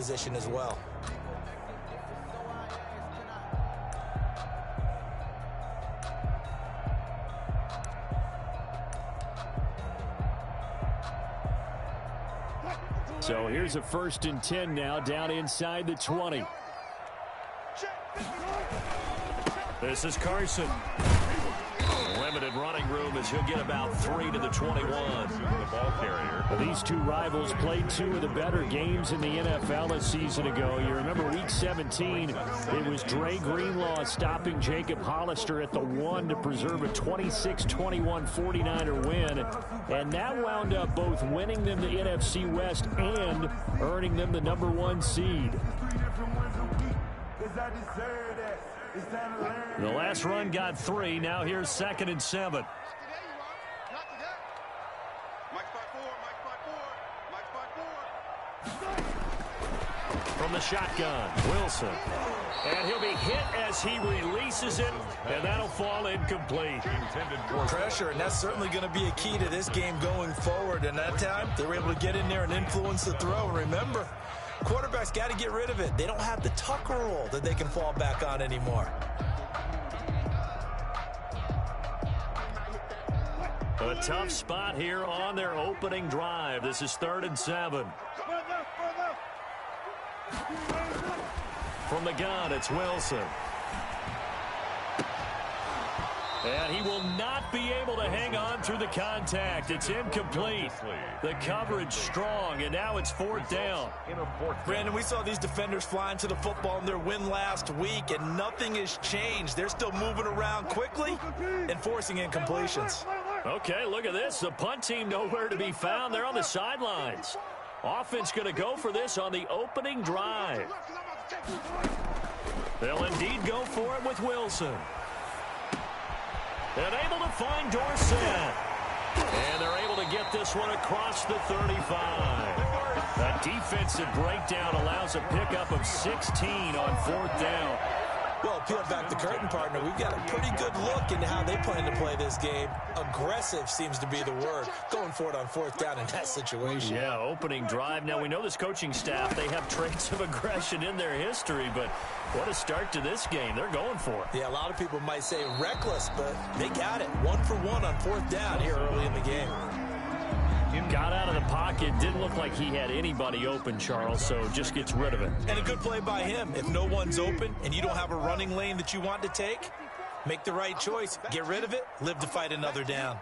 position as well. So here's a 1st and 10 now, down inside the 20. This is Carson. Limited running room as he'll get about 3 to the 21. The ball carrier. These two rivals played 2 of the better games in the NFL a season ago. You remember week 17, it was Dre Greenlaw stopping Jacob Hollister at the 1 to preserve a 26-21 49er win. And that wound up both winning them the NFC West and earning them the #1 seed. The last run got 3. Now here's 2nd and 7. From the shotgun, Wilson. And he'll be hit as he releases it, and that'll fall incomplete. Pressure, and that's certainly going to be a key to this game going forward. And that time, they were able to get in there and influence the throw. And remember, quarterbacks got to get rid of it. They don't have the Tucker roll that they can fall back on anymore. A tough spot here on their opening drive. This is 3rd and 7. From the gun, it's Wilson. And he will not be able to hang on through the contact. It's incomplete. The coverage strong, and now it's 4th down. Brandon, we saw these defenders flying to the football in their win last week, and nothing has changed. They're still moving around quickly and forcing incompletions. Okay, look at this. The punt team nowhere to be found. They're on the sidelines. Offense going to go for this on the opening drive. They'll indeed go for it with Wilson. And able to find Dorsett. And they're able to get this one across the 35. That defensive breakdown allows a pickup of 16 on 4th down. Well, peel back the curtain, partner. We've got a pretty good look into how they plan to play this game. Aggressive seems to be the word. Going for it on 4th down in that situation. Yeah, opening drive. Now, we know this coaching staff, they have traits of aggression in their history, but what a start to this game. They're going for it. Yeah, a lot of people might say reckless, but they got it. 1 for 1 on 4th down here early in the game. Got out of the pocket. Didn't look like he had anybody open, Charles, so just gets rid of it. And a good play by him. If no one's open and you don't have a running lane that you want to take, make the right choice. Get rid of it. Live to fight another down.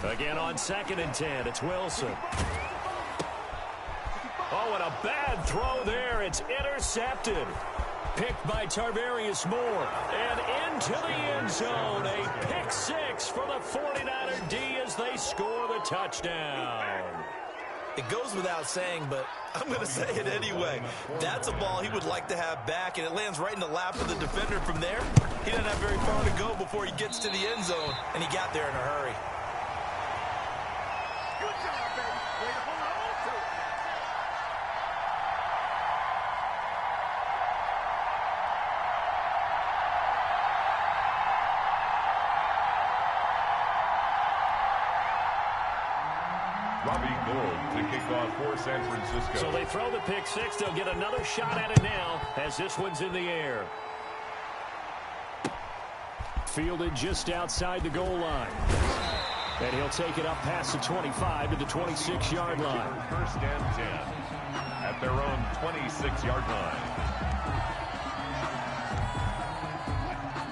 Again on 2nd and 10. It's Wilson. Oh, and a bad throw there. It's intercepted. Picked by Tarvarius Moore. And into the end zone. A pick 6 for the 49er D as they score the touchdown. It goes without saying, but I'm going to say it anyway. That's a ball he would like to have back, and it lands right in the lap of the defender from there. He doesn't have very far to go before he gets to the end zone, and he got there in a hurry. Good job, baby. Way to hold on to it. Robbie Gould to kick off for San Francisco. So they throw the pick 6. They'll get another shot at it now as this one's in the air. Fielded just outside the goal line. And he'll take it up past the 25 to the 26-yard line. 1st and 10 at their own 26-yard line.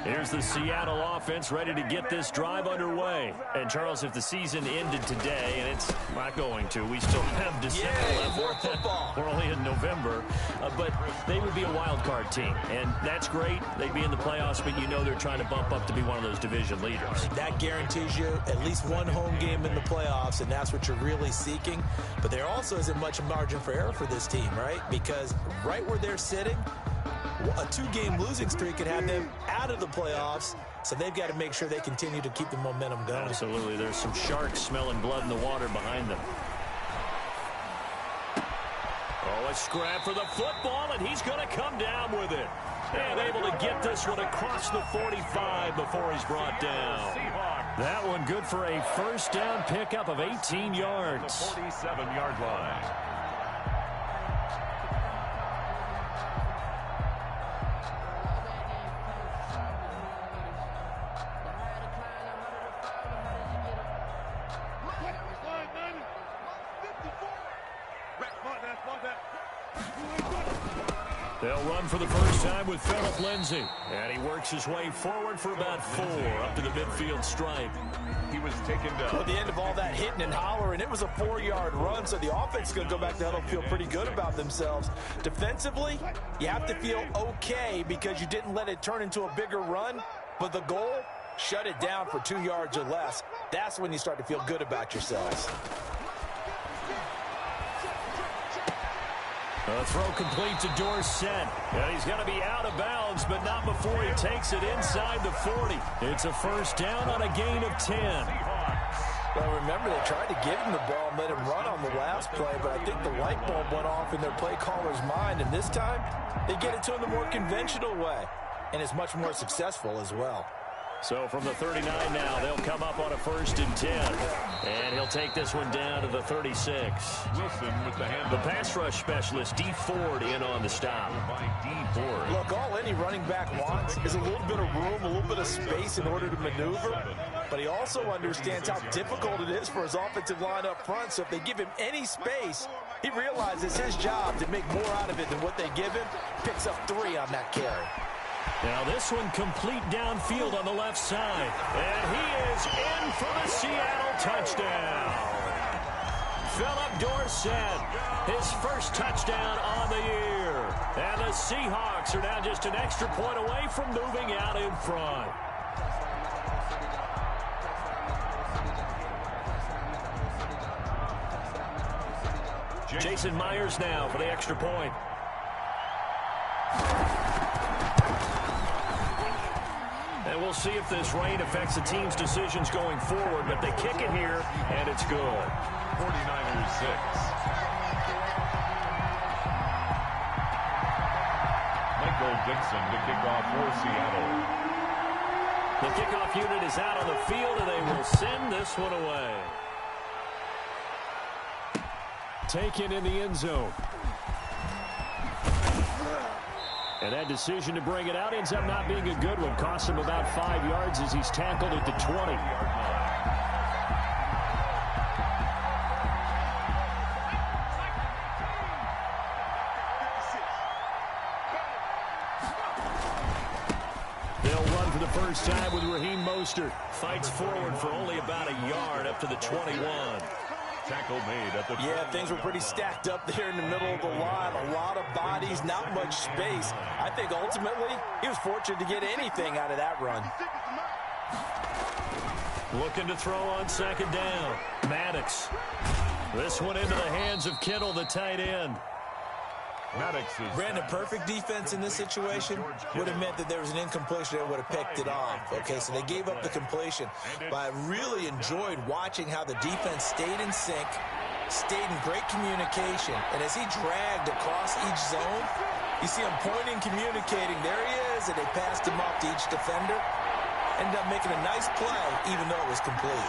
Here's the Seattle offense ready to get this drive underway. And, Charles, if the season ended today, and it's not going to, we still have December left. More football. We're only in November. But they would be a wild card team. And that's great. They'd be in the playoffs, but you know they're trying to bump up to be one of those division leaders. That guarantees you at least one home game in the playoffs, and that's what you're really seeking. But there also isn't much margin for error for this team, right? Because right where they're sitting, a 2-game losing streak could have them out of the playoffs, so they've got to make sure they continue to keep the momentum going. Absolutely. There's some sharks smelling blood in the water behind them. Oh, a scrap for the football, and he's going to come down with it. And able to get this one across the 45 before he's brought down. That one good for a first down pickup of 18 yards. 47-yard line. They'll run for the first time with Phillip Lindsay. And he works his way forward for about 4 up to the midfield stripe. He was taken down. At the end of all that hitting and hollering, it was a 4-yard run, so the offense is going to go back to huddle and feel pretty good about themselves. Defensively, you have to feel okay because you didn't let it turn into a bigger run, but the goal, shut it down for 2 yards or less. That's when you start to feel good about yourselves. A throw complete to Dorsett. And he's going to be out of bounds, but not before he takes it inside the 40. It's a first down on a gain of 10. Well, remember, they tried to give him the ball and let him run on the last play, but I think the light bulb went off in their play caller's mind, and this time they get it to him the more conventional way, and it's much more successful as well. So from the 39 now, they'll come up on a 1st and 10. And he'll take this one down to the 36. Wilson with the hand. The pass rush specialist, D. Ford, in on the stop. By D. Ford. Look, all any running back wants is a little bit of room, a little bit of space in order to maneuver. But he also understands how difficult it is for his offensive line up front. So if they give him any space, he realizes his job to make more out of it than what they give him. Picks up 3 on that carry. Now this one complete downfield on the left side. And he is in for the Seattle touchdown. Phillip Dorsett, his first touchdown on the year. And the Seahawks are now just an extra point away from moving out in front. Jason Myers now for the extra point. And we'll see if this rain affects the team's decisions going forward, but they kick it here, and it's good. 49ers 6. Michael Dixon to kick off for Seattle. The kickoff unit is out on the field, and they will send this one away. Taken in the end zone. And that decision to bring it out ends up not being a good one. Costs him about 5 yards as he's tackled at the 20. They'll run for the first time with Raheem Mostert. Fights forward for only about a yard up to the 21. Tackle made at the... Yeah, things were pretty stacked up there in the middle of the line. A lot of bodies, not much space. I think ultimately he was fortunate to get anything out of that run. Looking to throw on 2nd down. Maddox. This one into the hands of Kittle, the tight end. Maddox is... Brandon, perfect defense in this situation would have meant that there was an incompletion that would have picked it off. Okay, so they gave up the completion. But I really enjoyed watching how the defense stayed in sync, stayed in great communication. And as he dragged across each zone, you see him pointing, communicating. There he is, and they passed him off to each defender. Ended up making a nice play, even though it was complete.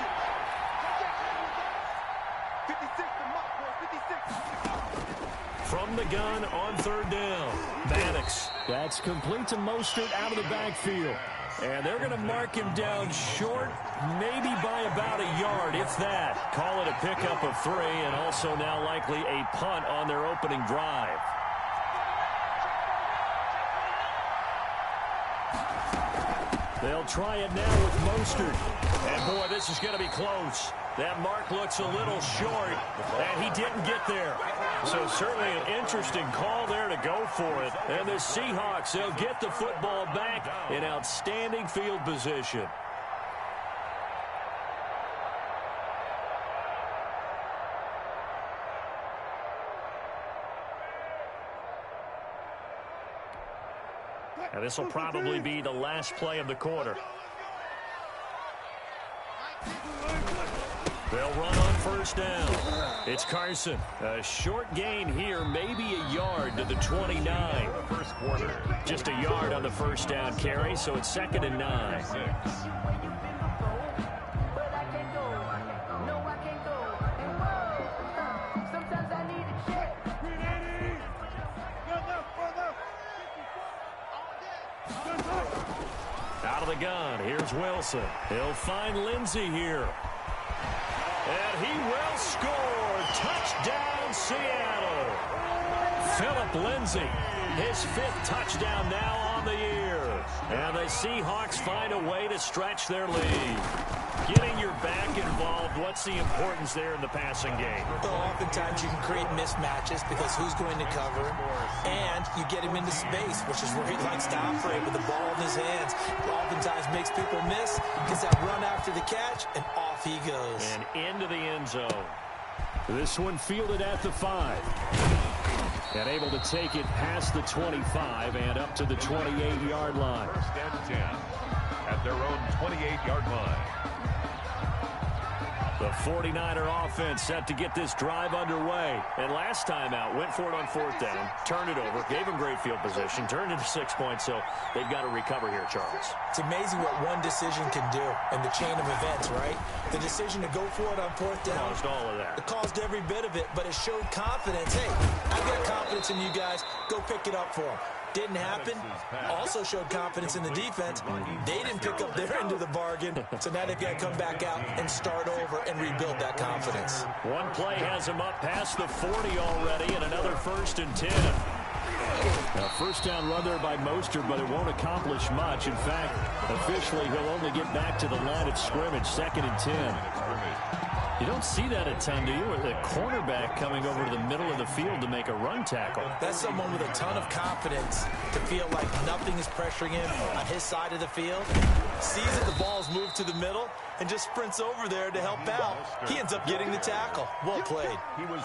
From the gun on 3rd down. Maddox. That's complete to Mostert out of the backfield. And they're going to mark him down short, maybe by about a yard, if that. Call it a pickup of 3, and also now likely a punt on their opening drive. They'll try it now with Mostert. And boy, this is going to be close. That mark looks a little short, and he didn't get there. So certainly an interesting call there to go for it. And the Seahawks, they'll get the football back in outstanding field position. And this will probably be the last play of the quarter. They'll run on 1st down. It's Carson. A short gain here, maybe a yard to the 29. First quarter. Just a yard on the 1st down carry, so it's 2nd and 9. the gun. Here's Wilson. He'll find Lindsey here. And he will score. Touchdown, Seattle. Phillip Lindsey, his 5th touchdown now on the year. And the Seahawks find a way to stretch their lead. Getting your back involved, what's the importance there in the passing game? Well, oftentimes you can create mismatches because who's going to cover him, and you get him into space, which is where he likes to operate with the ball in his hands. Oftentimes makes people miss, gets that run after the catch, and off he goes. And into the end zone. This one fielded at the 5. And able to take it past the 25 and up to the 28-yard line. First and 10 at their own 28-yard line. The 49er offense set to get this drive underway. And last time out, went for it on 4th down, turned it over, gave him great field position, turned it to 6 points, so they've got to recover here, Charles. It's amazing what one decision can do in the chain of events, right? The decision to go for it on 4th down. Caused all of that. It caused every bit of it, but it showed confidence. Hey, I've got confidence in you guys. Go pick it up for them. Didn't happen. Also showed confidence in the defense. They didn't pick up their end of the bargain, so now they've got to come back out and start over and rebuild that confidence. One play has him up past the 40 already, and another 1st and 10. A first down run there by Mostert, but it won't accomplish much. In fact, officially, he'll only get back to the line of scrimmage, 2nd and 10. You don't see that a ton, do you? With a cornerback coming over to the middle of the field to make a run tackle. That's someone with a ton of confidence to feel like nothing is pressuring him on his side of the field. Sees that the ball's moved to the middle and just sprints over there to help out. He ends up getting the tackle. Well played.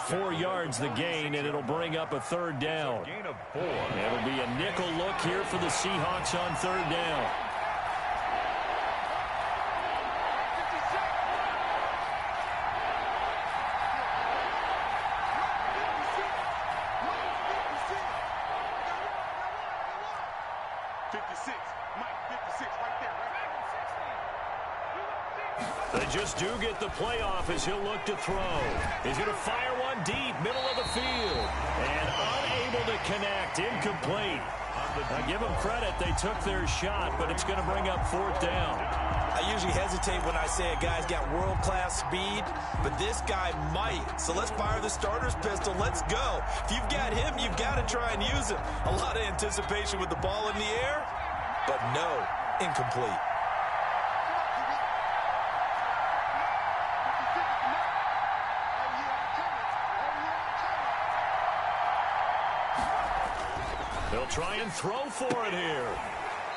4 yards the gain, and it'll bring up a 3rd down. Gain of 4. It'll be a nickel look here for the Seahawks on 3rd down. They just do get the playoff as he'll look to throw. He's going to fire one deep, middle of the field. And unable to connect, incomplete. I give them credit, they took their shot, but it's going to bring up 4th down. I usually hesitate when I say a guy's got world-class speed, but this guy might. So let's fire the starter's pistol. Let's go. If you've got him, you've got to try and use him. A lot of anticipation with the ball in the air, but no, incomplete. They'll try and throw for it here.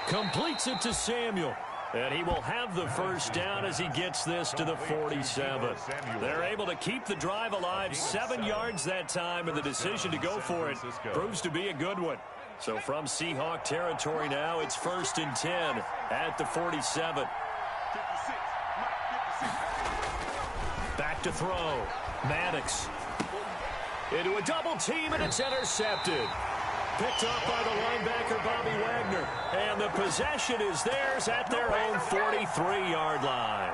Completes it to Samuel. And he will have the first down as he gets this to the 47. They're able to keep the drive alive, 7 yards that time, and the decision to go for it proves to be a good one. So from Seahawk territory now, it's 1st and 10 at the 47. Back to throw. Maddox into a double team, and it's intercepted. Picked up by the linebacker, Bobby Wagner. And the possession is theirs at their own 43-yard line.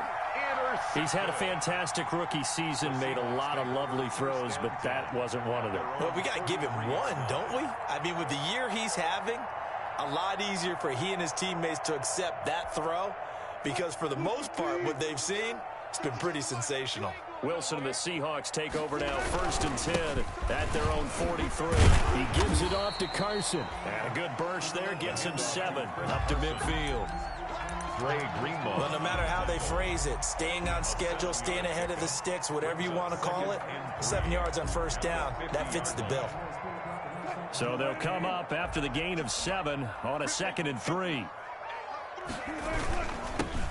He's had a fantastic rookie season, made a lot of lovely throws, but that wasn't one of them. Well, we got to give him one, don't we? I mean, with the year he's having, a lot easier for he and his teammates to accept that throw, because for the most part, what they've seen, it's been pretty sensational. Wilson and the Seahawks take over now, 1st and 10 at their own 43. He gives it off to Carson. And a good burst there gets him 7 up to midfield. Well, no matter how they phrase it, staying on schedule, staying ahead of the sticks, whatever you want to call it, 7 yards on 1st down, that fits the bill. So they'll come up after the gain of 7 on a 2nd and 3.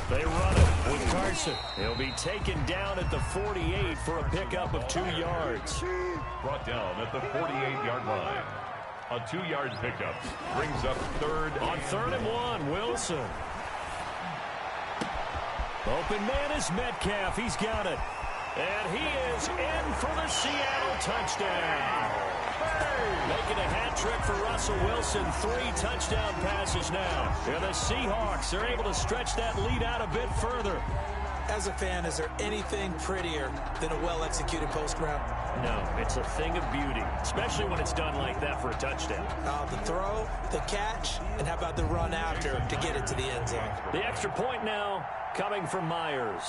They run it with Carson. He'll be taken down at the 48 for a pickup of 2 yards. Brought down at the 48-yard line. A 2-yard pickup brings up 3rd. On 3rd and 1, Wilson. Open man is Metcalf. He's got it. And he is in for the Seattle touchdown. Making a hat trick for Russell Wilson. 3 touchdown passes now. And the Seahawks are able to stretch that lead out a bit further. As a fan, is there anything prettier than a well-executed post route? No, it's a thing of beauty, especially when it's done like that for a touchdown. The throw, the catch, and how about the run after to get it to the end zone? The extra point now coming from Myers.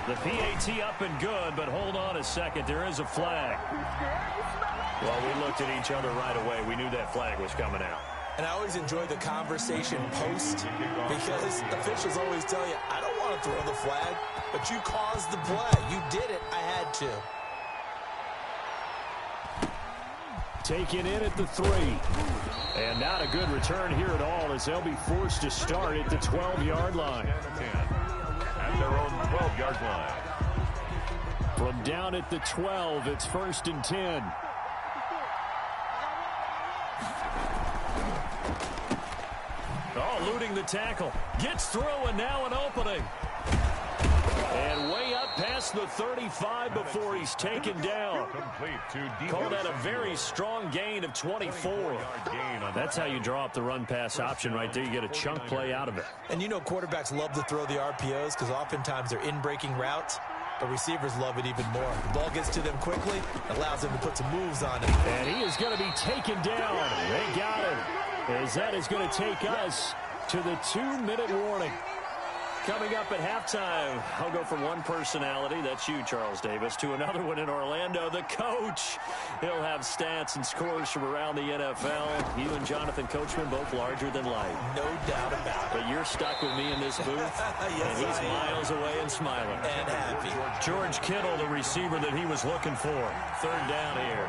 The PAT up and good, but hold on a second. There is a flag. Well, we looked at each other right away. We knew that flag was coming out. And I always enjoy the conversation post because officials always tell you, I don't want to throw the flag, but you caused the play. You did it. I had to. Taken in at the 3. And not a good return here at all as they'll be forced to start at the 12-yard line. At their own 12-yard line. From down at the 12, it's 1st and 10. Oh, eluding the tackle. Gets through and now an opening. And way up past the 35 before he's taken down. Call that a very strong gain of 24. That's how you draw up the run-pass option right there. You get a chunk play out of it. And you know quarterbacks love to throw the RPOs because oftentimes they're in-breaking routes. But receivers love it even more. The ball gets to them quickly, allows them to put some moves on it. And he is going to be taken down. They got him. As that is going to take us to the 2-minute warning. Coming up at halftime, I'll go from one personality, that's you, Charles Davis, to another one in Orlando, the coach. He'll have stats and scores from around the NFL. You and Jonathan Coachman, both larger than life. No doubt about it. But you're stuck with me in this booth, yes, and he's miles away and smiling. And happy. George Kittle, the receiver that he was looking for. 3rd down here.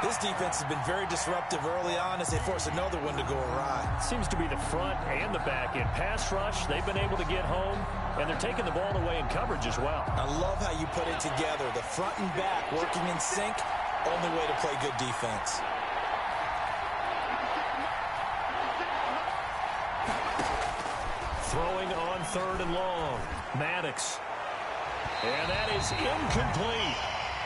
This defense has been very disruptive early on as they force another one to go awry. Seems to be the front and the back end. Pass rush, they've been able to get home, and they're taking the ball away in coverage as well. I love how you put it together. The front and back working in sync, only way to play good defense. Throwing on 3rd and long. Maddox. And that is incomplete.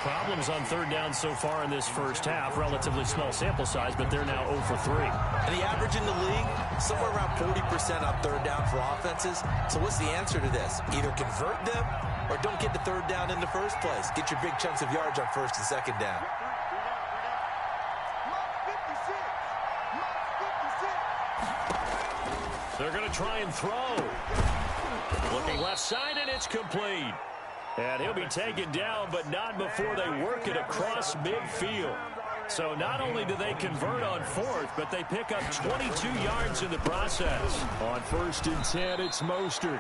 Problems on 3rd down so far in this first half. Relatively small sample size, but they're now 0 for 3. And the average in the league, somewhere around 40% on 3rd down for offenses. So what's the answer to this? Either convert them or don't get to 3rd down in the first place. Get your big chunks of yards on 1st and 2nd down. They're going to try and throw. Looking left side, and it's complete. And he'll be taken down, but not before they work it across midfield. So not only do they convert on 4th, but they pick up 22 yards in the process. On 1st and 10, it's Mostert.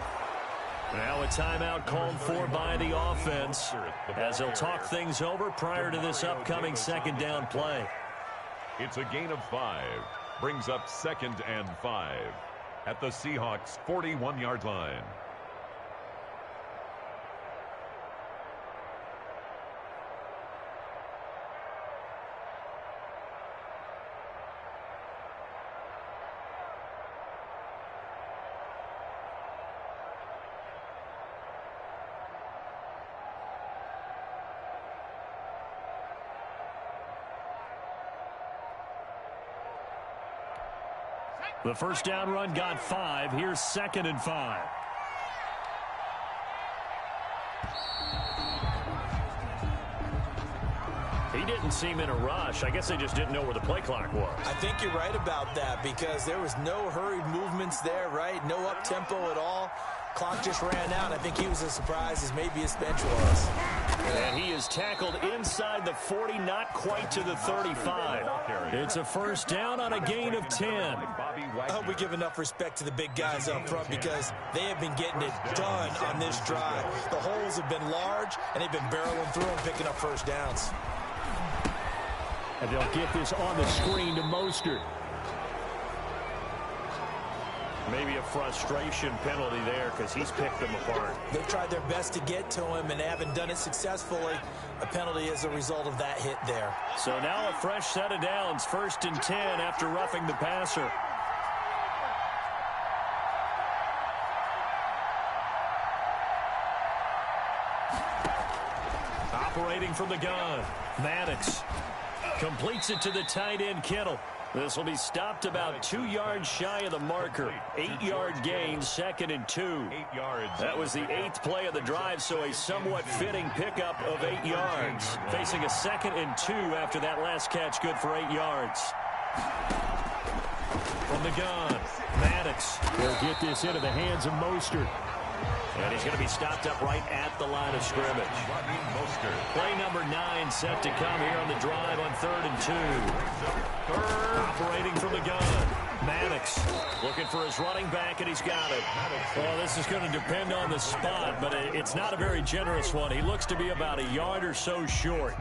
Now a timeout called for by the offense as they'll talk things over prior to this upcoming 2nd down play. It's a gain of 5. Brings up 2nd and 5 at the Seahawks' 41-yard line. The first down run got 5. Here's 2nd and 5. He didn't seem in a rush. I guess they just didn't know where the play clock was. I think you're right about that because there was no hurried movements there, right? No up-tempo at all. Clock just ran out. I think he was as surprised as maybe his bench was. And he is tackled inside the 40, not quite to the 35. It's a first down on a gain of 10. I hope we give enough respect to the big guys up front because they have been getting it done on this drive. The holes have been large, and they've been barreling through and picking up first downs. And they'll get this on the screen to Mostert. Maybe a frustration penalty there because he's picked them apart. They've tried their best to get to him and haven't done it successfully. A penalty as a result of that hit there. So now a fresh set of downs, 1st and 10 after roughing the passer. Operating from the gun, Maddox completes it to the tight end, Kittle. This will be stopped about 2 yards shy of the marker. 8-yard gain, 2nd and 2. 8 yards. That was the 8th play of the drive, so a somewhat fitting pickup of 8 yards. Facing a 2nd and 2 after that last catch, good for 8 yards. From the gun, Maddox will get this into the hands of Mostert. And he's going to be stopped up right at the line of scrimmage. Play number 9 set to come here on the drive on 3rd and 2. Operating from the gun. Maddox looking for his running back, and he's got it. Well, this is going to depend on the spot, but it's not a very generous one. He looks to be about a yard or so short.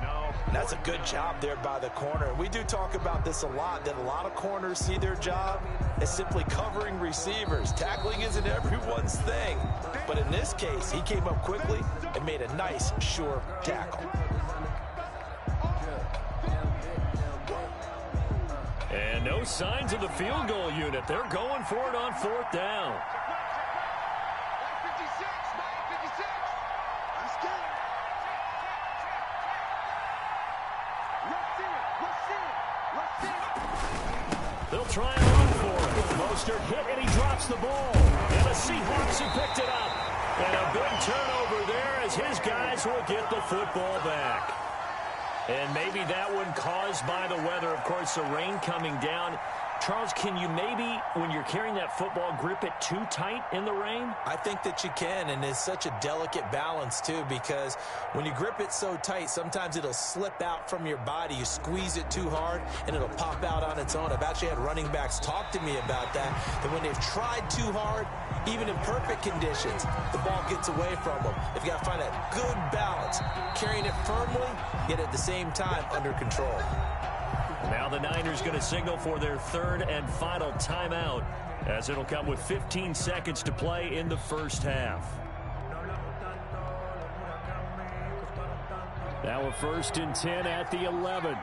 That's a good job there by the corner. We do talk about this a lot, that a lot of corners see their job as simply covering receivers. Tackling isn't everyone's thing. But in this case, he came up quickly and made a nice, sure tackle. And no signs of the field goal unit. They're going for it on 4th down. They'll try and run for it. Mostert hit, and he drops the ball. And the Seahawks have picked it up. And a big turnover there as his guys will get the football back. And maybe that one caused by the weather. Of course, the rain coming down. Charles, can you maybe, when you're carrying that football, grip it too tight in the rain? I think that you can, and it's such a delicate balance, too, because when you grip it so tight, sometimes it'll slip out from your body. You squeeze it too hard, and it'll pop out on its own. I've actually had running backs talk to me about that when they've tried too hard, even in perfect conditions, the ball gets away from them. They've got to find that good balance, carrying it firmly, yet at the same time under control. Now the Niners going to signal for their 3rd and final timeout, as it'll come with 15 seconds to play in the first half. Now a 1st and 10 at the 11.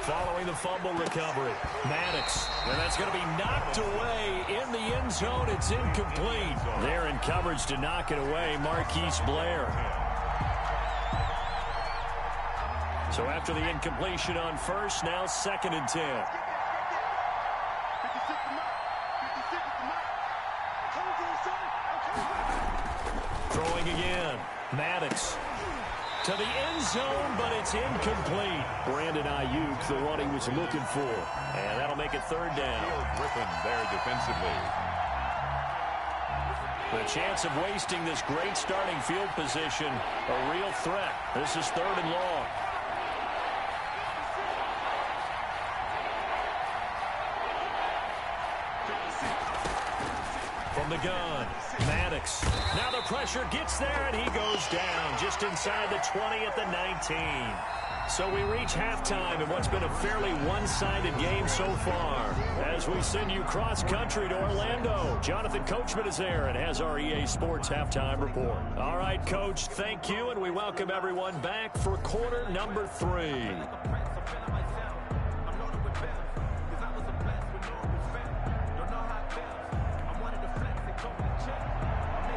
Following the fumble recovery, Maddox, and that's going to be knocked away in the end zone. It's incomplete. There in coverage to knock it away, Marquise Blair. So after the incompletion on 1st, now 2nd and 10. Throwing again, Maddox. To the end zone, but it's incomplete. Brandon Ayuk, the one he was looking for. And that'll make it 3rd down. Griffin there defensively. The chance of wasting this great starting field position, a real threat. This is 3rd and long. From the gun, Maddox. Now the pressure gets there, and he goes down just inside the 20 at the 19. So we reach halftime in what's been a fairly one-sided game so far. As we send you cross-country to Orlando, Jonathan Coachman is there and has our EA Sports halftime report. All right, Coach, thank you, and we welcome everyone back for quarter number 3.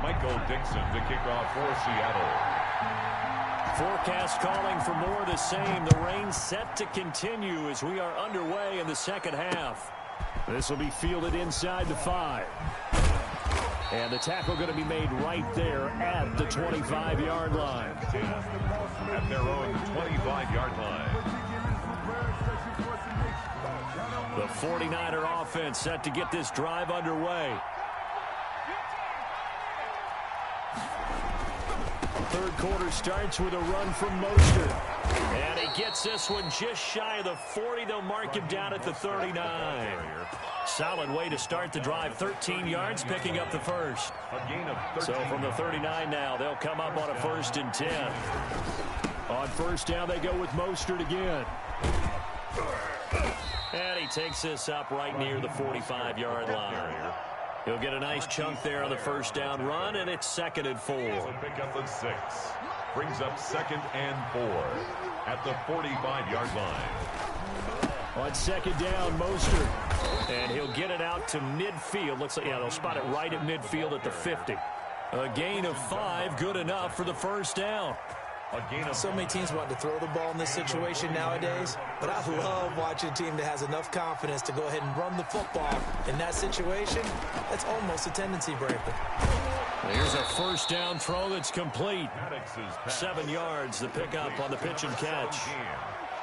Michael Dixon to kick off for Seattle. Forecast calling for more of the same. The rain set to continue as we are underway in the second half. This will be fielded inside the 5. And the tackle going to be made right there at the 25-yard line. At their own 25-yard line. The 49er offense set to get this drive underway. Third quarter starts with a run from Mostert. And he gets this one just shy of the 40. They'll mark him down at the 39. Solid way to start the drive. 13 yards, picking up the first. A gain of 13. So from the 39 now, they'll come up on a 1st and 10. On 1st down, they go with Mostert again. And he takes this up right near the 45-yard line. He'll get a nice chunk there on the 1st down run, and it's 2nd and 4. So pick up the 6. Brings up 2nd and 4 at the 45-yard line. On 2nd down, Mostert. And he'll get it out to midfield. Looks like, yeah, they'll spot it right at midfield at the 50. A gain of 5, good enough for the first down. So many teams want to throw the ball in this situation nowadays, but I love watching a team that has enough confidence to go ahead and run the football. In that situation, that's almost a tendency breaker. There's a first down throw that's complete. 7 yards, the pickup on the pitch and catch.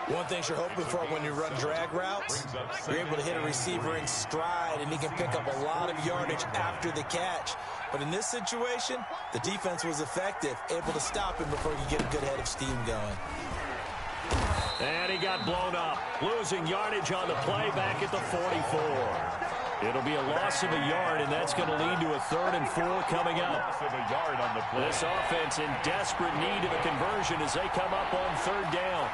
One thing you're hoping for when you run drag routes, you're able to hit a receiver in stride, and he can pick up a lot of yardage after the catch. But in this situation, the defense was effective, able to stop him before you get a good head of steam going. And he got blown up, losing yardage on the play back at the 44. It'll be a loss of a yard, and that's going to lead to a 3rd and 4 coming up. This offense in desperate need of a conversion as they come up on 3rd down.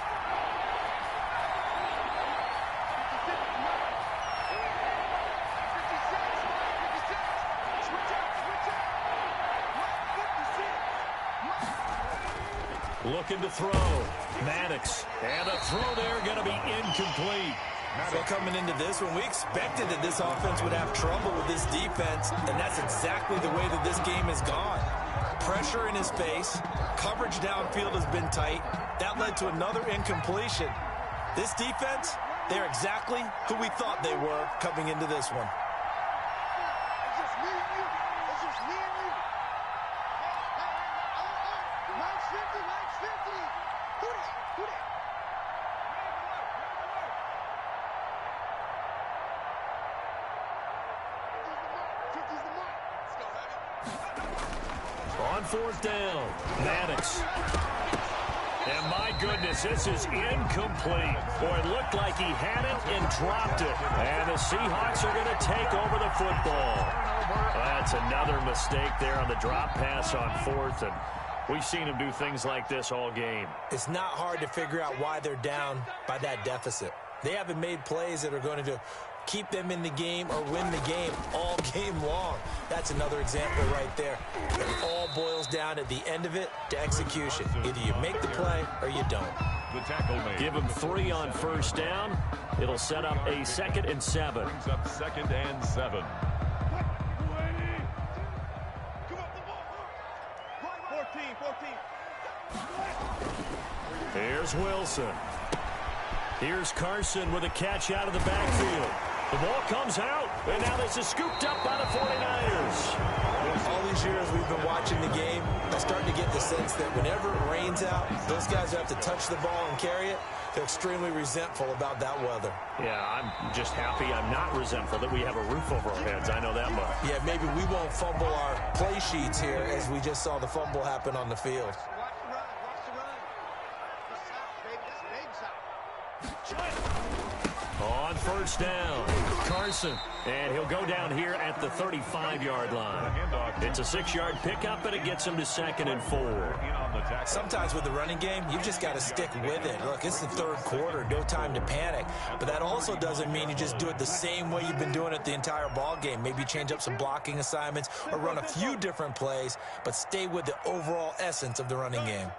Looking to throw. Maddox. And a throw there going to be incomplete. So coming into this one, we expected that this offense would have trouble with this defense, and that's exactly the way that this game has gone. Pressure in his face. Coverage downfield has been tight. That led to another incompletion. This defense, they're exactly who we thought they were coming into this one. On 4th down, Maddox. And my goodness, this is incomplete. Boy, it looked like he had it and dropped it. And the Seahawks are going to take over the football. That's another mistake there on the drop pass on 4th. And we've seen him do things like this all game. It's not hard to figure out why they're down by that deficit. They haven't made plays that are going to keep them in the game or win the game all game long. That's another example right there. It all boils down at the end of it to execution. Either you make the play or you don't. The tackle made. Give him 3 on 1st down. It'll set up a 2nd and 7. Brings up 2nd and 7. 14. Here's Wilson. Here's Carson with a catch out of the backfield. The ball comes out, and now this is scooped up by the 49ers. All these years we've been watching the game, I'm starting to get the sense that whenever it rains out, those guys who have to touch the ball and carry it, they're extremely resentful about that weather. Yeah, I'm just happy I'm not resentful that we have a roof over our heads. I know that much. Yeah, maybe we won't fumble our play sheets here as we just saw the fumble happen on the field. On 1st down, Carson. And he'll go down here at the 35-yard line. It's a 6-yard pickup, and it gets him to 2nd and 4. Sometimes with the running game, you've just got to stick with it. Look, it's the 3rd quarter, no time to panic. But that also doesn't mean you just do it the same way you've been doing it the entire ball game. Maybe change up some blocking assignments or run a few different plays, but stay with the overall essence of the running game.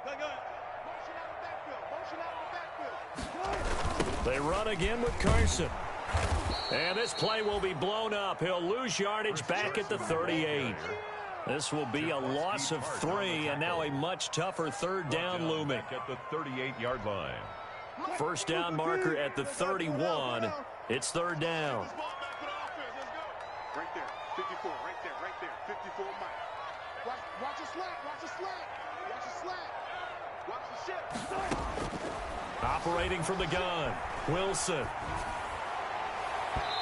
They run again with Carson. And this play will be blown up. He'll lose yardage back at the 38. This will be a loss of 3, and now a much tougher 3rd down looming. At the 38-yard line. 1st down marker at the 31. It's 3rd down. Right there, 54, right there, 54 Mike. Watch the slant, watch the slant. Watch the shit. Operating from the gun, Wilson.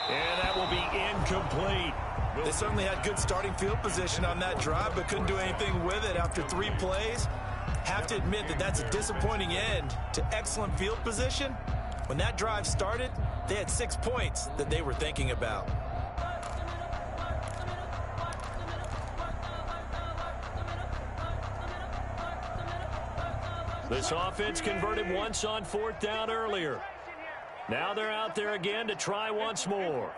And that will be incomplete. They certainly had good starting field position on that drive, but couldn't do anything with it after 3 plays. Have to admit that that's a disappointing end to excellent field position. When that drive started, they had 6 points that they were thinking about. This offense converted once on 4th down earlier. Now they're out there again to try once more.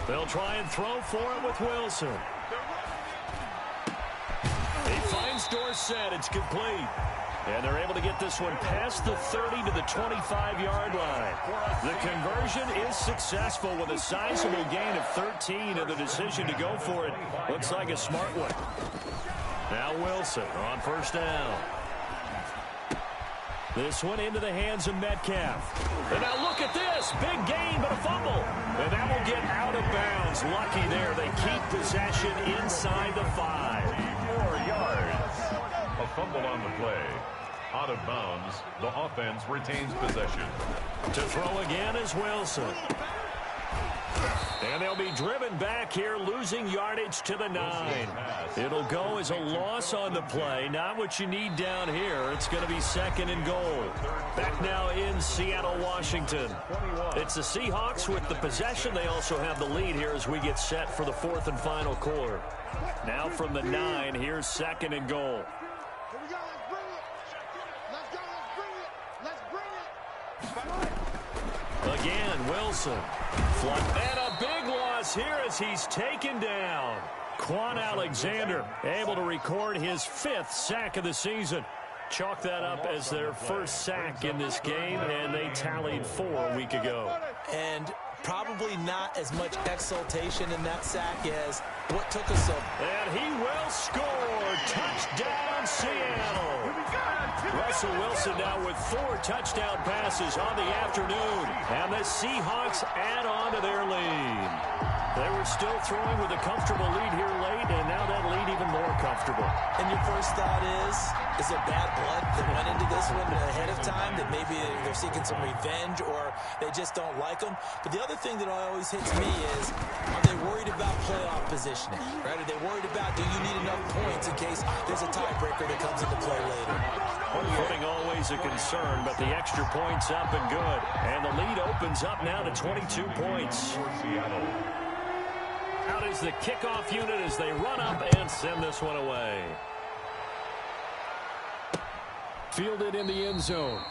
They'll try and throw for it with Wilson. He finds Dorsett. It's complete. And they're able to get this one past the 30 to the 25-yard line. The conversion is successful with a sizable gain of 13, and the decision to go for it looks like a smart one. Now Wilson on first down. This one into the hands of Metcalf. And now look at this. Big gain, but a fumble. And that will get out of bounds. Lucky there. They keep possession inside the 5. 4 yards. A fumble on the play. Out of bounds. The offense retains possession. To throw again is Wilson. And they'll be driven back here, losing yardage to the 9. It'll go as a loss on the play. Not what you need down here. It's going to be 2nd and goal. Back now in Seattle, Washington. It's the Seahawks with the possession. They also have the lead here as we get set for the 4th and final quarter. Now from the 9, here's 2nd and goal. Here we go. Let's bring it. Let's go. Let's bring it. Let's bring it. Again, Wilson. And a big loss here as he's taken down. Quan Alexander able to record his 5th sack of the season. Chalk that up as their first sack in this game, and they tallied 4 a week ago. And probably not as much exultation in that sack as what took us so. And he will score. Touchdown, Seattle. Russell Wilson now with 4 touchdown passes on the afternoon. And the Seahawks add on to their lead. They were still throwing with a comfortable lead here late, and now that lead even more comfortable. And your first thought is there bad blood that went into this one ahead of time, that maybe they're seeking some revenge or they just don't like them? But the other thing that always hits me is, are they worried about playoff positioning? Right? Are they worried about, do you need enough points in case there's a tiebreaker that comes into play later? Footing always a concern, but the extra points up and good. And the lead opens up now to 22 points. Out is the kickoff unit as they run up and send this one away. Fielded in the end zone.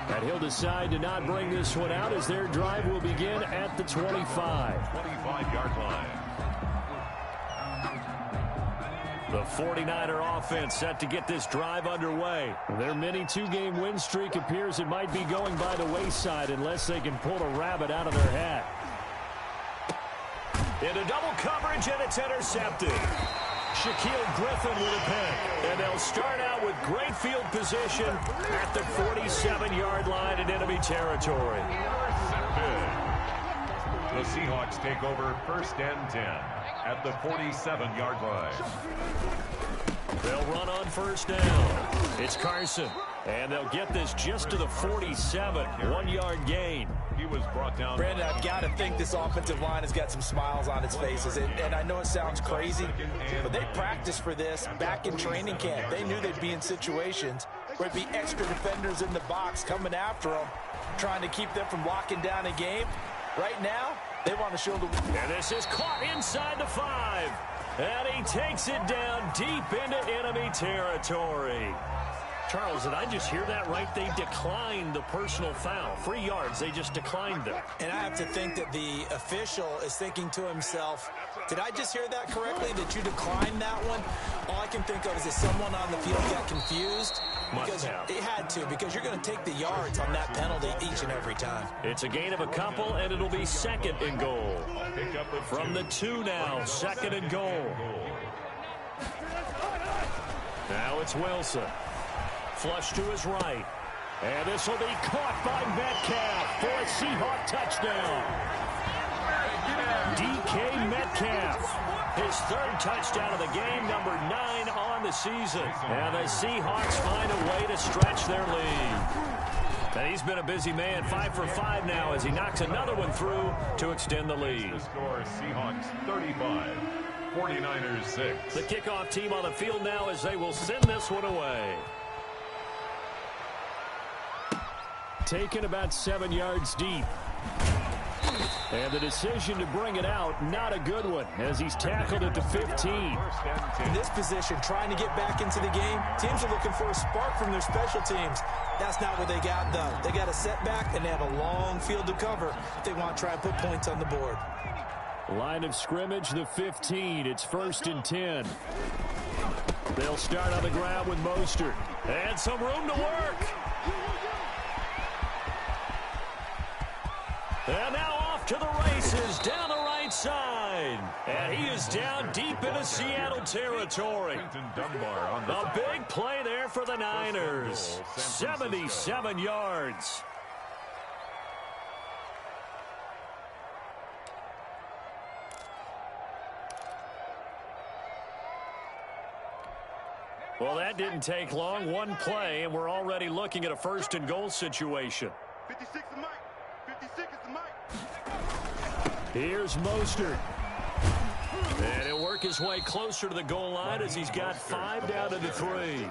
And he'll decide to not bring this one out as their drive will begin at the 25. 25-yard line. The 49er offense set to get this drive underway. Their mini 2-game win streak appears it might be going by the wayside unless they can pull a rabbit out of their hat. Into double coverage, and it's intercepted. Shaquille Griffin with a pick. And they'll start out with great field position at the 47-yard line in enemy territory. The Seahawks take over 1st and 10 at the 47-yard line. They'll run on first down. It's Carson. And they'll get this just to the 47. 1-yard gain. He was brought down. Brandon, I've got to think this offensive line has got some smiles on its faces. And I know it sounds crazy, but they practiced for this back in training camp. They knew they'd be in situations where it'd be extra defenders in the box coming after them, trying to keep them from locking down a game. Right now, they want to show the... And this is caught inside the 5. And he takes it down deep into enemy territory. Charles, did I just hear that right? They declined the personal foul. 3 yards, they just declined them. And I have to think that the official is thinking to himself, did I just hear that correctly, that you declined that one? All I can think of is that someone on the field got confused. Because it had to, because you're going to take the yards on that penalty each and every time. It's a gain of a couple, and it'll be 2nd and goal. From the 2 now, 2nd and goal. Now it's Wilson. Flush to his right. And this will be caught by Metcalf for a Seahawk touchdown. DK Metcalf, his 3rd touchdown of the game, number 9 on the season. And the Seahawks find a way to stretch their lead. And he's been a busy man, 5 for 5 now as he knocks another one through to extend the lead. The score, Seahawks 35, 49ers 6. The kickoff team on the field now as they will send this one away. Taken about 7 yards deep. And the decision to bring it out, not a good one, as he's tackled at the 15. In this position, trying to get back into the game, teams are looking for a spark from their special teams. That's not what they got, though. They got a setback, and they have a long field to cover if they want to try and put points on the board. Line of scrimmage, the 15. It's 1st and 10. They'll start on the ground with Mostert. And some room to work. And now off to the races down the right side. And he is down deep into Seattle territory. A big play there for the Niners. 77 yards. Well, that didn't take long. One play, and we're already looking at a first and goal situation. 56 is Mike. 56 is the Mike. Here's Mostert. And he'll work his way closer to the goal line as he's got 5 down to the 3.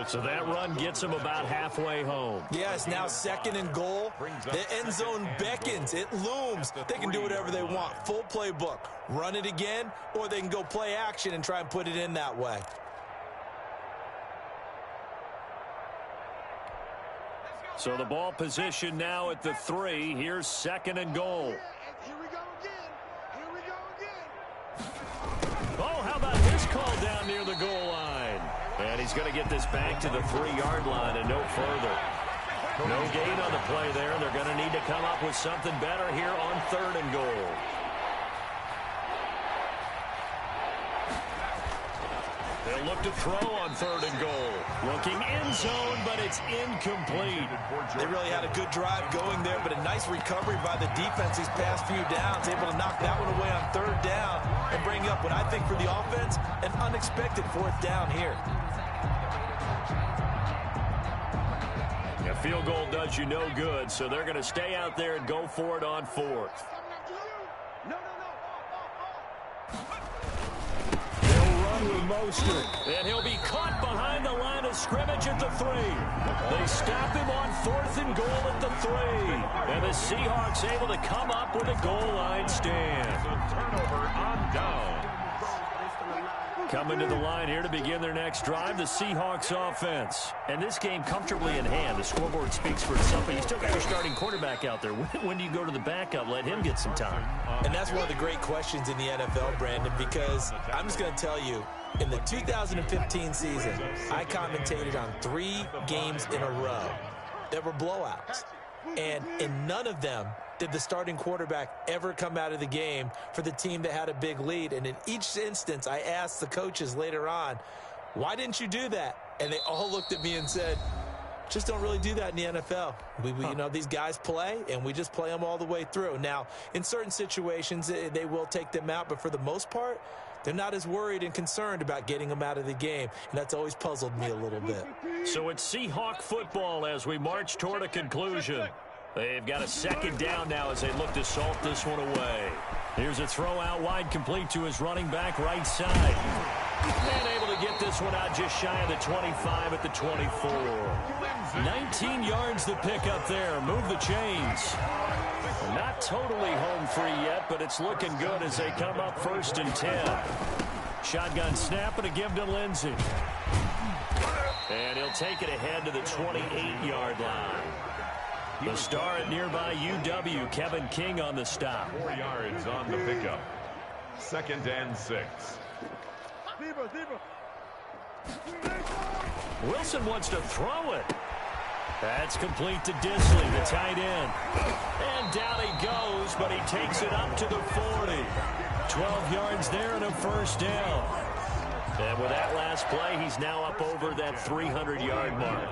So that run gets him about halfway home. Yeah, it's now second and goal. The end zone beckons. It looms. They can do whatever they want. Full playbook. Run it again, or they can go play action and try and put it in that way. So the ball position now at the 3. Here's second and goal. Here we go again. Here we go again. Oh, how about this call down near the goal line? And he's going to get this back to the 3-yard line and no further. No gain on the play there. They're going to need to come up with something better here on third and goal. They'll look to throw on third and goal. Looking end zone, but it's incomplete. They really had a good drive going there, but a nice recovery by the defense these past few downs. Able to knock that one away on third down and bring up what I think for the offense, an unexpected fourth down here. A field goal does you no good, so they're going to stay out there and go for it on fourth. Mostert, and he'll be caught behind the line of scrimmage at the 3. They stop him on fourth and goal at the 3. And the Seahawks able to come up with a goal line stand. Turnover on down. Coming to the line here to begin their next drive, the Seahawks offense. And this game comfortably in hand. The scoreboard speaks for itself, but you still got your starting quarterback out there. When do you go to the backup? Let him get some time. And that's one of the great questions in the NFL, Brandon, because I'm just going to tell you, in the 2015 season, I commentated on 3 games in a row that were blowouts. And in none of them did the starting quarterback ever come out of the game for the team that had a big lead. And in each instance, I asked the coaches later on, why didn't you do that? And they all looked at me and said, just don't really do that in the NFL. You know, these guys play, and we just play them all the way through. Now, in certain situations, they will take them out, but for the most part, they're not as worried and concerned about getting them out of the game, and that's always puzzled me a little bit. So it's Seahawk football as we march toward a conclusion. They've got a second down now as they look to salt this one away. Here's a throw out wide, complete to his running back right side. And able to get this one out just shy of the 25 at the 24. 19 yards to pick up there. Move the chains. Not totally home free yet, but it's looking good as they come up first and 10. Shotgun snap and a give to Lindsey. And he'll take it ahead to the 28-yard line. The star at nearby UW, Kevin King on the stop. 4 yards on the pickup. Second and 6. Wilson wants to throw it. That's complete to Disley, the tight end. And down he goes, but he takes it up to the 40. 12 yards there and a first down. And with that last play, he's now up over that 300-yard mark.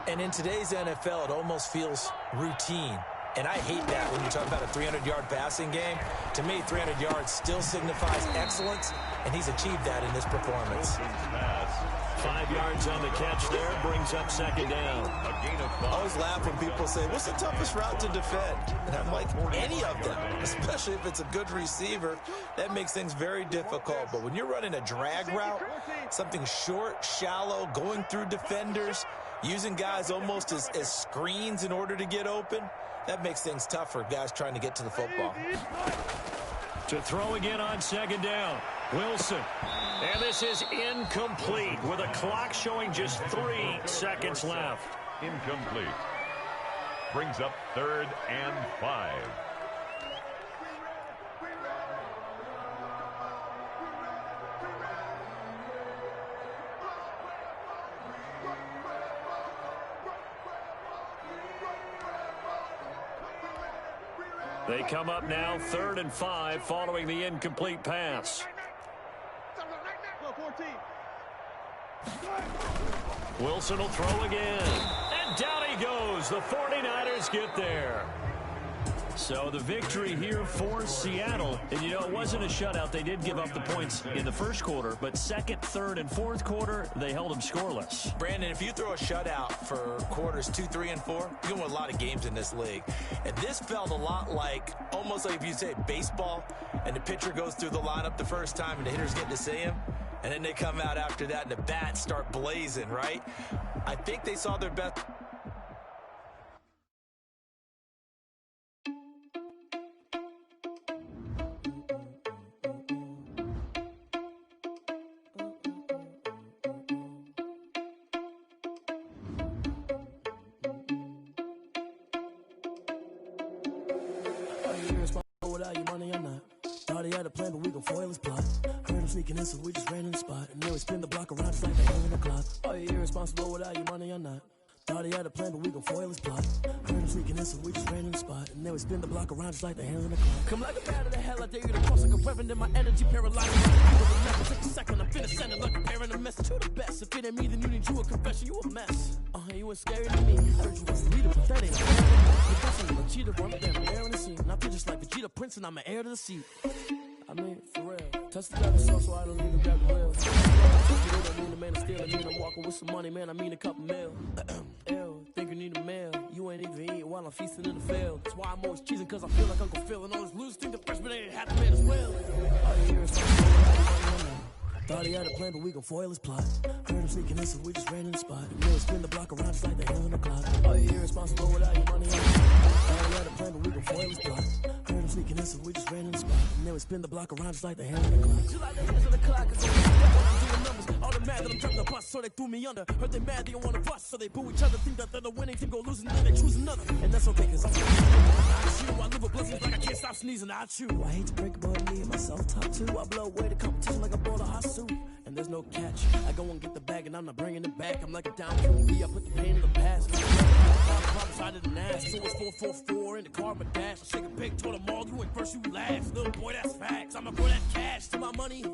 And in today's NFL, it almost feels routine. And I hate that when you talk about a 300-yard passing game. To me, 300 yards still signifies excellence, and he's achieved that in this performance. 5 yards on the catch there, brings up second down. A gain of 5. I always laugh when people say, what's the toughest route to defend? And I'm like, any of them, especially if it's a good receiver. That makes things very difficult. But when you're running a drag route, something short, shallow, going through defenders, using guys almost as screens in order to get open, that makes things tough for guys trying to get to the football. To throw again on second down, Wilson. And this is incomplete with a clock showing just 3 seconds left. Incomplete. Brings up third and 5. They come up now 3rd and 5 following the incomplete pass. Wilson will throw again. And down he goes. The 49ers get there. So the victory here for Seattle. And, you know, it wasn't a shutout. They did give up the points in the first quarter. But second, third, and fourth quarter, they held them scoreless. Brandon, if you throw a shutout for quarters 2, 3, and 4, you're going to win a lot of games in this league. And this felt a lot like, almost like if you say baseball, and the pitcher goes through the lineup the first time and the hitters get to see him. And then they come out after that and the bats start blazing, right? I think they saw their best. Thought he had a plan, but we gon' foil his plot. Heard him sneaking in, so we just ran in the spot. And then we spin the block around just like the hell in the clock. Are you irresponsible without your money or not? Thought he had a plan, but we gon' foil his plot. Heard him sneaking in, so we just ran in the spot. And then we spin the block around just like the hell in the clock. Come like a bat of the hell, I dare you to cross like a reverend in my energy paralyzed. Take a second, I'm finna send it like a parent a message to the best. If it ain't me, then you need you a confession, you a mess. You ain't scary to me. Heard you was a leader, but that ain't you're possibly a cheater, run up there, I'm air in the scene. And I feel just like Vegeta Prince, and I'm an heir to the seat. I mean, for real. Touch the driver's so I don't need to grab the wheel. I mean, the man is stealing. I mean, I'm walking with some money, man. I mean, a couple mil. Ew, think you need a meal. You ain't even eating while I'm feasting in the field. That's why I'm always cheesing, cause I feel like Uncle Phil. And all this loose think the freshman ain't half the man as well. All you hear is thought he had a plan, but we gon' foil his plot. Heard him sneaking in, so we just ran in the spot. And then we spin the block around just like the hell in the clock. Are you irresponsible without your money? Thought he had a plan, but we gon' foil his plot. Heard him sneaking in, so we just ran in the spot. And then we spin the block around just like the hell in the clock. Just like the hands of the clock, cause I'm doing numbers. All the mad that I'm trying to bust, so they threw me under. Heard they mad, they don't wanna bust, so they boo each other. Think that they're the winning team, go losing, then they choose another. And that's okay, cause I chew. I live with blessings like I can't stop sneezing, I chew. I hate to break it, but me and myself top two. I blow away the competition like a bowl of hot soup. And there's no catch. I go and get the bag and I'm not bringing it back. I'm like a down QB, I put the pain in the past. I'm side of the Nash, so it's 444 in the car, but dash. I shake a pig, told them all, you ain't first, you last. Little boy, that's facts. I'ma throw that cash to my money.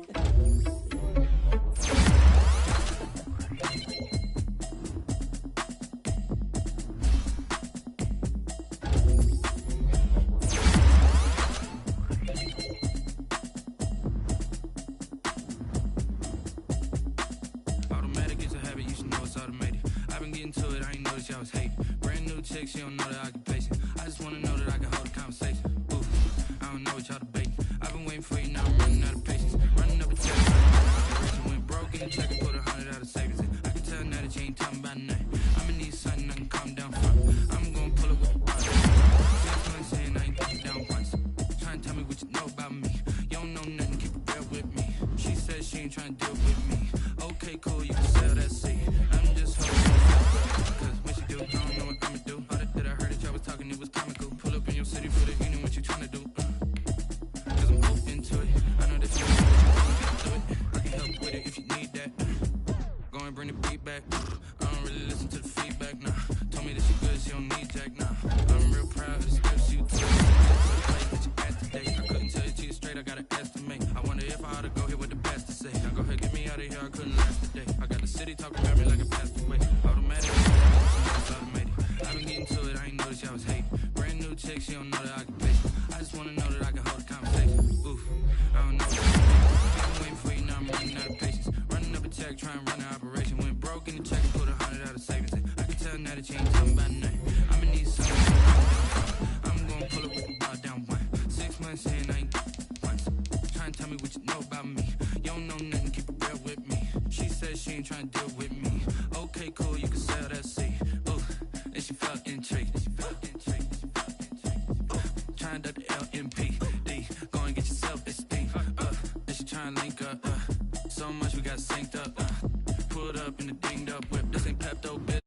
I was hating. Brand new chick, she don't know the occupation. I just wanna know that I can hold a conversation. Ooh, I don't know what y'all debating. I've been waiting for you, now I'm running out of patience. Running up a check, went broke in the check and put 100 out of savings in. I can tell now that you ain't talking about nothing. I'ma need something I can calm down from. I'm gonna pull it with a water. 6 months in, I ain't come down once. Trying to tell me what you know about me. You don't know nothing, keep it real with me. She said she ain't trying to deal with me. Okay, cool, you can sell that seed. I'm just hoping. I don't know what I'ma do. All that I heard that y'all was talking, it was comical. Pull up in your city for the evening, what you tryna do? Cause I'm open to it. I know that you want to do it. I can help with it if you need that. Go and bring the beat back. I don't really listen to the feedback, nah. Told me that she good, she don't need jack, nah. I'm real proud of the steps you took. The place that you at today. I couldn't tell you to you straight, I gotta estimate. I wonder if I ought to go here with the best to say. Now go ahead, get me out of here, I couldn't last today. I got the city talking about me like a passed away. Automatic. I've been getting to it, I ain't noticed y'all was hating. Brand new chick, she don't know the occupation. I just wanna know that I can hold a conversation. Oof, I don't know. I've been waiting for you, now I'm running out of patience. Running up a check, trying to run an operation. Went broke in the check and put 100 out of savings in. I can tell now that you ain't talking about nothing. I'ma need something to calm down from. I'm gonna pull it with the bar down one. 6 months in, I ain't once. Trying to tell me what you know about me. You don't know nothing, keep it real with me. She said she ain't trying to deal with me. Okay, cool, you can sell that seed. And she felt intrigued. Trying to the LMPD. Go and get your self-esteem. And she trying to link up. So much we got synced up. Pulled up in the dinged up whip. This ain't Pepto, bitch.